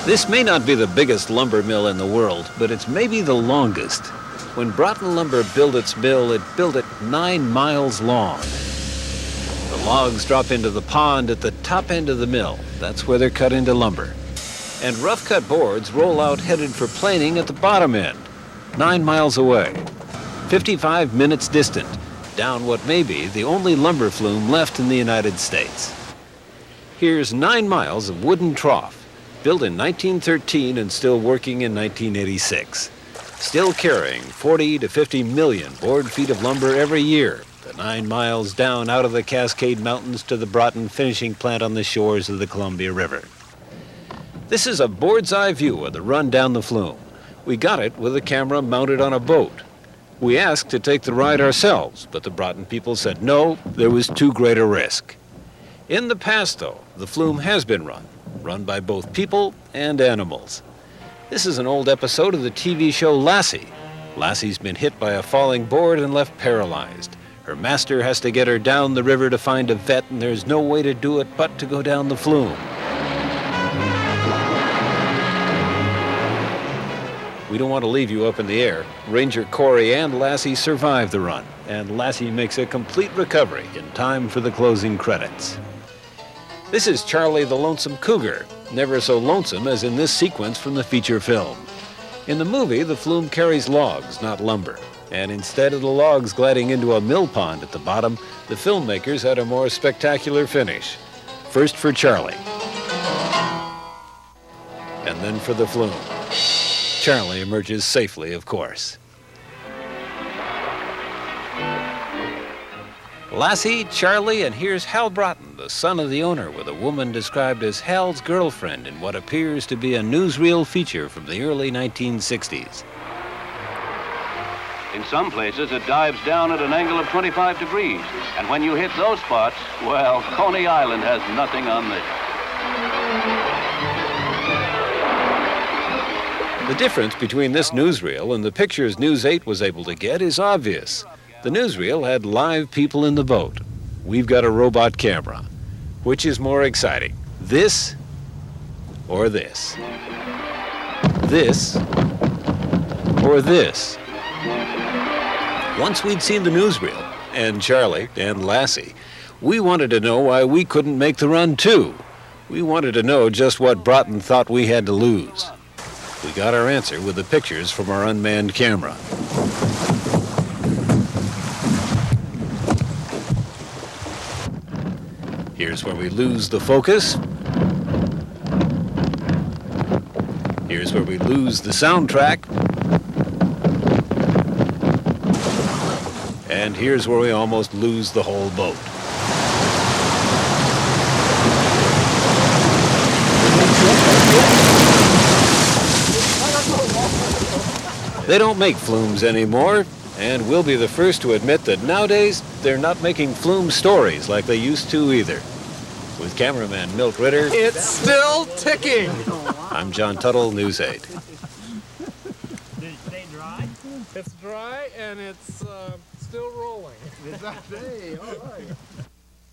This may not be the biggest lumber mill in the world, but it's maybe the longest. When Broughton Lumber built its mill, it built it 9 miles long. The logs drop into the pond at the top end of the mill. That's where they're cut into lumber. And rough-cut boards roll out headed for planing at the bottom end, 9 miles away, 55 minutes distant, down what may be the only lumber flume left in the United States. Here's 9 miles of wooden trough, built in 1913 and still working in 1986. Still carrying 40 to 50 million board feet of lumber every year, the 9 miles down out of the Cascade Mountains to the Broughton finishing plant on the shores of the Columbia River. This is a bird's eye view of the run down the flume. We got it with a camera mounted on a boat. We asked to take the ride ourselves, but the Broughton people said no, there was too great a risk. In the past, though, the flume has been run by both people and animals. This is an old episode of the TV show Lassie. Lassie's been hit by a falling board and left paralyzed. Her master has to get her down the river to find a vet, and there's no way to do it but to go down the flume. We don't want to leave you up in the air. Ranger Corey and Lassie survive the run, and Lassie makes a complete recovery in time for the closing credits. This is Charlie the Lonesome Cougar, never so lonesome as in this sequence from the feature film. In the movie, the flume carries logs, not lumber, and instead of the logs gliding into a mill pond at the bottom, the filmmakers had a more spectacular finish. First for Charlie, and then for the flume. Charlie emerges safely, of course. Lassie, Charlie, and here's Hal Broughton, the son of the owner, with a woman described as Hal's girlfriend in what appears to be a newsreel feature from the early 1960s. In some places, it dives down at an angle of 25 degrees. And when you hit those spots, well, Coney Island has nothing on this. The difference between this newsreel and the pictures News 8 was able to get is obvious. The newsreel had live people in the boat. We've got a robot camera. Which is more exciting, this or this? This or this? Once we'd seen the newsreel, and Charlie and Lassie, we wanted to know why we couldn't make the run too. We wanted to know just what Broughton thought we had to lose. We got our answer with the pictures from our unmanned camera. Here's where we lose the focus. Here's where we lose the soundtrack. And here's where we almost lose the whole boat. They don't make flumes anymore, and we'll be the first to admit that nowadays they're not making flume stories like they used to either. With cameraman Milt Ritter, it's still ticking. I'm John Tuttle, News 8. Did it stay dry? It's dry and it's still rolling. Hey, all right.